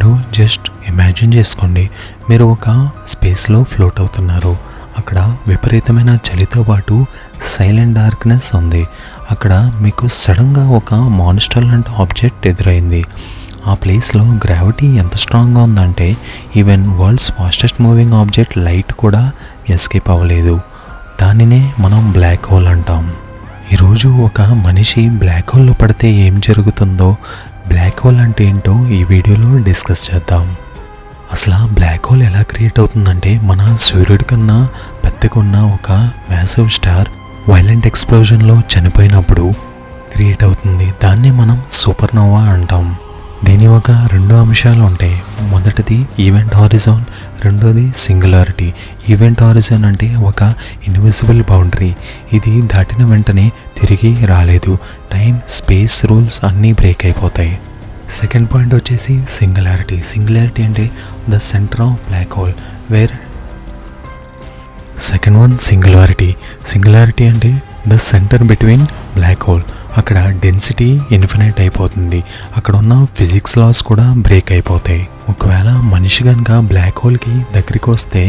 మీరు just imagine చేసుకోండి, మీరు ఒక స్పేస్లో ఫ్లోట్ అవుతున్నారు. అక్కడ విపరీతమైన చలితో పాటు సైలెంట్ డార్క్నెస్ ఉంది. అక్కడ మీకు సడన్గా ఒక మాన్స్టర్ లాంటి ఆబ్జెక్ట్ ఎదురైంది. ఆ ప్లేస్లో గ్రావిటీ ఎంత స్ట్రాంగ్గా ఉందంటే even world's fastest moving object light కూడా ఎస్కేప్ అవ్వలేదు. దానినే మనం బ్లాక్ హోల్ అంటాం. ఈరోజు ఒక మనిషి బ్లాక్ హోల్లో పడితే ఏం జరుగుతుందో, బ్లాక్ హోల్ అంటే ఏంటో ఈ వీడియోలో డిస్కస్ చేద్దాం. అసలు బ్లాక్ హోల్ ఎలా క్రియేట్ అవుతుందంటే మన సూర్యుడి కన్నా పెద్దగా ఉన్న ఒక మ్యాసివ్ స్టార్ వైలెంట్ ఎక్స్ప్లోజన్లో చనిపోయినప్పుడు క్రియేట్ అవుతుంది. దాన్ని మనం సూపర్నోవా అంటాం. దీని ఒక 2 అంశాలు ఉంటాయి. మొదటిది ఈవెంట్ హారిజాన్, రెండోది సింగులారిటీ. ఈవెంట్ హారిజాన్ అంటే ఒక ఇన్విజిబుల్ బౌండరీ. ఇది దాటిన వెంటనే తిరిగి రాలేదు. టైం, స్పేస్ రూల్స్ అన్నీ బ్రేక్ అయిపోతాయి. సెకండ్ పాయింట్ వచ్చేసి సింగులారిటీ. సింగులారిటీ అంటే the centre of black hole where. Second one singularity. Singularity అంటే the centre between black hole. అక్కడ డెన్సిటీ ఇన్ఫినైట్ అయిపోతుంది. అక్కడ ఉన్న ఫిజిక్స్ లాస్ కూడా బ్రేక్ అయిపోతాయి. ఒకవేళ మనిషి కనుక బ్లాక్ హోల్కి దగ్గరికి వస్తే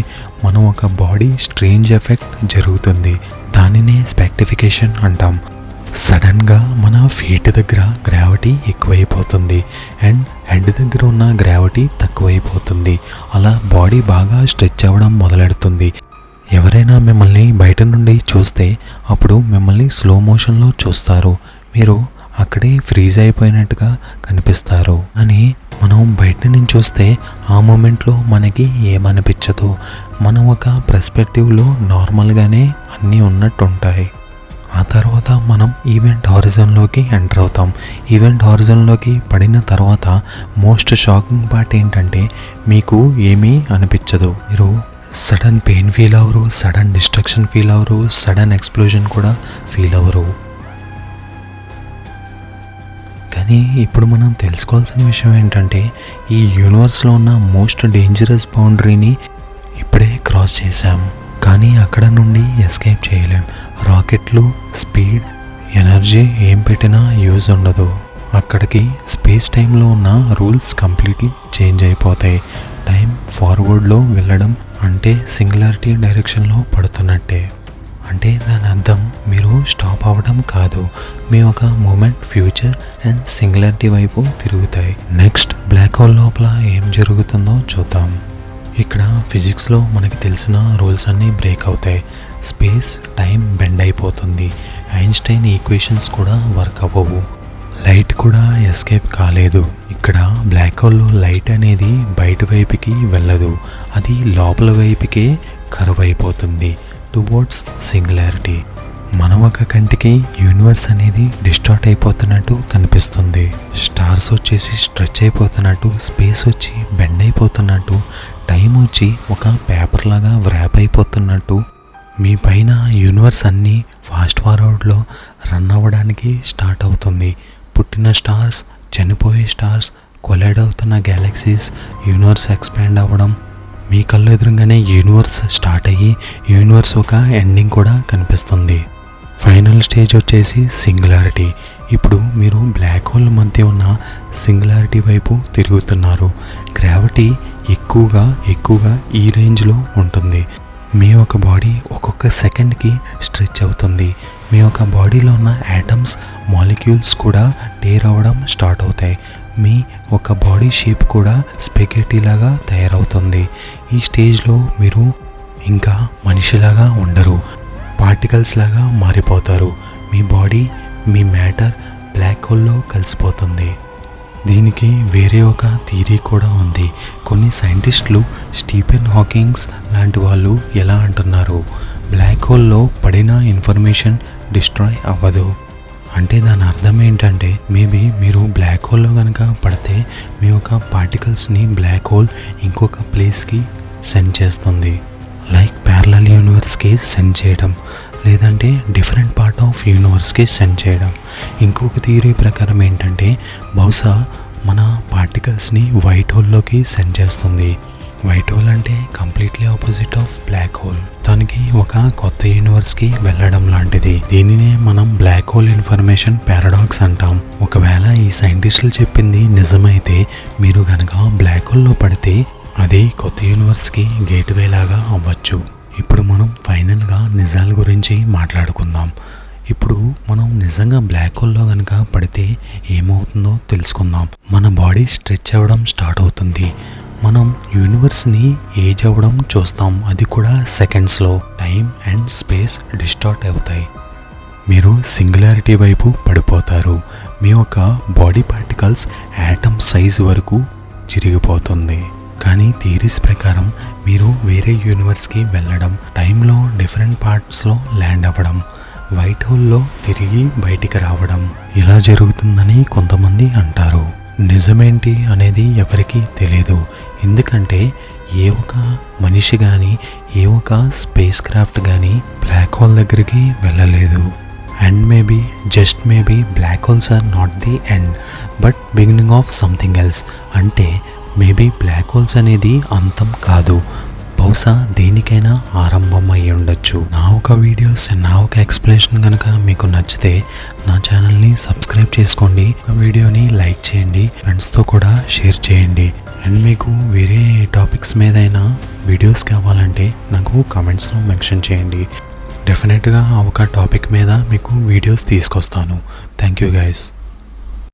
మనం ఒక బాడీ స్ట్రేంజ్ ఎఫెక్ట్ జరుగుతుంది. దానినే స్పెక్టిఫికేషన్ అంటాం. సడన్గా మన ఫీట్ దగ్గర గ్రావిటీ ఎక్కువైపోతుంది అండ్ హెడ్ దగ్గర ఉన్న గ్రావిటీ తక్కువైపోతుంది. అలా బాడీ బాగా స్ట్రెచ్ అవ్వడం మొదలెడుతుంది. ఎవరైనా మిమ్మల్ని బయట నుండి చూస్తే అప్పుడు మిమ్మల్ని స్లో మోషన్లో చూస్తారు. మీరు అక్కడే ఫ్రీజ్ అయిపోయినట్టుగా కనిపిస్తారు. అని మనం బయట నుంచి చూస్తే ఆ మూమెంట్లో మనకి ఏమనిపించదు. మనం ఒక పర్స్పెక్టివ్లో నార్మల్గానే అన్నీ ఉన్నట్టు ఉంటాయి. ఆ తర్వాత మనం ఈవెంట్ హారిజన్లోకి ఎంటర్ అవుతాం. ఈవెంట్ హారిజన్లోకి పడిన తర్వాత మోస్ట్ షాకింగ్ పార్ట్ ఏంటంటే మీకు ఏమీ అనిపించదు. మీరు సడన్ పెయిన్ ఫీల్ అవ్వరు, సడన్ డిస్ట్రక్షన్ ఫీల్ అవ్వరు, సడన్ ఎక్స్ప్లోజన్ కూడా ఫీల్ అవ్వరు. కానీ ఇప్పుడు మనం తెలుసుకోవాల్సిన విషయం ఏంటంటే ఈ యూనివర్స్లో ఉన్న మోస్ట్ డేంజరస్ బౌండరీని ఇప్పుడే క్రాస్ చేశాం. కానీ అక్కడ నుండి ఎస్కేప్ చేయలేం. రాకెట్లు, స్పీడ్, ఎనర్జీ ఏం పెట్టినా యూజ్ ఉండదు. అక్కడికి స్పేస్ టైంలో ఉన్న రూల్స్ కంప్లీట్లీ చేంజ్ అయిపోతాయి. టైం ఫార్వర్డ్లో వెళ్ళడం అంటే సింగులారిటీ డైరెక్షన్లో పడుతున్నట్టే. అంటే దాని అర్థం మీరు స్టాప్ అవ్వడం కాదు, మీ ఒక మూమెంట్ ఫ్యూచర్ అండ్ సింగులారిటీ వైపు తిరుగుతాయి. నెక్స్ట్ బ్లాక్ హోల్ లోపల ఏం జరుగుతుందో చూద్దాం. ఇక్కడ ఫిజిక్స్లో మనకి తెలిసిన రూల్స్ అన్నీ బ్రేక్ అవుతాయి. స్పేస్, టైం బెండ్ అయిపోతుంది. ఐన్స్టైన్ ఈక్వేషన్స్ కూడా వర్క్ అవ్వవు. లైట్ కూడా ఎస్కేప్ కాలేదు. ఇక్కడ బ్లాక్ హోల్లో లైట్ అనేది బయట వైపుకి వెళ్ళదు, అది లోపల వైపుకే కర్వ్ అయిపోతుంది టువర్డ్స్ సింగులారిటీ. మన ఒక కంటికి యూనివర్స్ అనేది డిస్టార్ట్ అయిపోతున్నట్టు కనిపిస్తుంది. స్టార్స్ వచ్చేసి స్ట్రెచ్ అయిపోతున్నట్టు, స్పేస్ వచ్చి బెండ్ అయిపోతున్నట్టు, టైం వచ్చి ఒక పేపర్ లాగా వ్రాప్ అయిపోతున్నట్టు మీ పైన యూనివర్స్ అన్నీ ఫాస్ట్ ఫార్వర్డ్లో రన్ అవ్వడానికి స్టార్ట్ అవుతుంది. పుట్టిన స్టార్స్, చనిపోయే స్టార్స్, కొలైడ్ అవుతున్న గ్యాలక్సీస్, యూనివర్స్ ఎక్స్పాండ్ అవ్వడం, మీ కళ్ళు ఎదురుగానే యూనివర్స్ స్టార్ట్ అయ్యి యూనివర్స్ ఒక ఎండింగ్ కూడా కనిపిస్తుంది. ఫైనల్ స్టేజ్ వచ్చేసి సింగులారిటీ. ఇప్పుడు మీరు బ్లాక్ హోల్ మధ్య ఉన్న సింగులారిటీ వైపు తిరుగుతున్నారు. గ్రావిటీ ఎక్కువగా ఈ రేంజ్లో ఉంటుంది. మీ ఒక బాడీ ఒక్కొక్క సెకండ్కి స్ట్రెచ్ అవుతుంది. మీ ఒక బాడీలో ఉన్న యాటమ్స్, మాలిక్యూల్స్ కూడా టేర్ అవ్వడం స్టార్ట్ అవుతాయి. మీ ఒక బాడీ షేప్ కూడా స్పెగెటీ లాగా తయారవుతుంది. ఈ స్టేజ్లో మీరు ఇంకా మనిషిలాగా ఉండరు, పార్టికల్స్ లాగా మారిపోతారు. మీ బాడీ, మీ మ్యాటర్ బ్లాక్ హోల్లో కలిసిపోతుంది. దీనికి వేరే ఒక థియరీ కూడా ఉంది. కొన్ని సైంటిస్టులు, స్టీఫెన్ హాకింగ్స్ లాంటి వాళ్ళు ఎలా అంటున్నారు, బ్లాక్ హోల్లో పడిన ఇన్ఫర్మేషన్ డిస్ట్రాయ్ అవ్వదు. అంటే దాని అర్థం ఏంటంటే మేబీ మీరు బ్లాక్ హోల్లో కనుక పడితే మీ యొక్క పార్టికల్స్ని బ్లాక్ హోల్ ఇంకొక ప్లేస్కి సెండ్ చేస్తుంది. లైక్ ప్యారలల్ యూనివర్స్కి సెండ్ చేయడం, లేదంటే డిఫరెంట్ పార్ట్ ఆఫ్ యూనివర్స్కి సెండ్ చేయడం. ఇంకొక థియరీ ప్రకారం ఏంటంటే బహుశా మన పార్టికల్స్ని వైట్ హోల్లోకి సెండ్ చేస్తుంది. వైట్ హోల్ అంటే completely opposite of black hole. దానికి ఒక కొత్త యూనివర్స్కి వెళ్ళడం లాంటిది. దీనినే మనం బ్లాక్ హోల్ ఇన్ఫర్మేషన్ పారాడాక్స్ అంటాం. ఒకవేళ ఈ సైంటిస్టులు చెప్పింది నిజమైతే మీరు గనక బ్లాక్ హోల్లో పడితే అది కొత్త యూనివర్స్కి గేట్వే లాగా అవ్వచ్చు. ఇప్పుడు మనం ఫైనల్గా నిజాల గురించి మాట్లాడుకుందాం. ఇప్పుడు మనం నిజంగా బ్లాక్ హోల్లో కనుక పడితే ఏమవుతుందో తెలుసుకుందాం. మన బాడీ స్ట్రెచ్ అవ్వడం స్టార్ట్ అవుతుంది. మనం యూనివర్స్ని ఏజ్ అవ్వడం చూస్తాం. అది కూడా సెకండ్స్లో. టైం అండ్ స్పేస్ డిస్టార్ట్ అవుతాయి. మీరు సింగులారిటీ వైపు పడిపోతారు. మీ యొక్క బాడీ పార్టికల్స్ యాటమ్ సైజ్ వరకు చిరిగిపోతుంది. కానీ థియరీస్ ప్రకారం మీరు వేరే యూనివర్స్కి వెళ్ళడం, టైంలో డిఫరెంట్ పార్ట్స్లో ల్యాండ్ అవ్వడం, వైట్ హోల్లో తిరిగి బయటికి రావడం ఇలా జరుగుతుందని కొంతమంది అంటారు. నిజమేంటి అనేది ఎవరికీ తెలియదు. ఎందుకంటే ఏ ఒక మనిషి కానీ ఏ ఒక స్పేస్ క్రాఫ్ట్ కానీ బ్లాక్ హోల్ దగ్గరికి వెళ్ళలేదు. And maybe just maybe black holes are not the end but beginning of something else. అంటే మేబీ బ్లాక్ హోల్స్ అనేది అంతం కాదు, బహుశా దేనికైనా ఆరంభం అయి ఉండొచ్చు. నా ఒక వీడియోస్, నా ఒక ఎక్స్ప్లెనేషన్ కనుక మీకు నచ్చితే నా ఛానల్ని సబ్స్క్రైబ్ చేసుకోండి. ఒక వీడియోని లైక్ చేయండి, ఫ్రెండ్స్తో కూడా షేర్ చేయండి. అండ్ మీకు వేరే టాపిక్స్ మీదైనా వీడియోస్ కావాలంటే నాకు కామెంట్స్లో మెన్షన్ చేయండి. డెఫినెట్గా ఒక టాపిక్ మీద మీకు వీడియోస్ తీసుకొస్తాను. Thank you guys.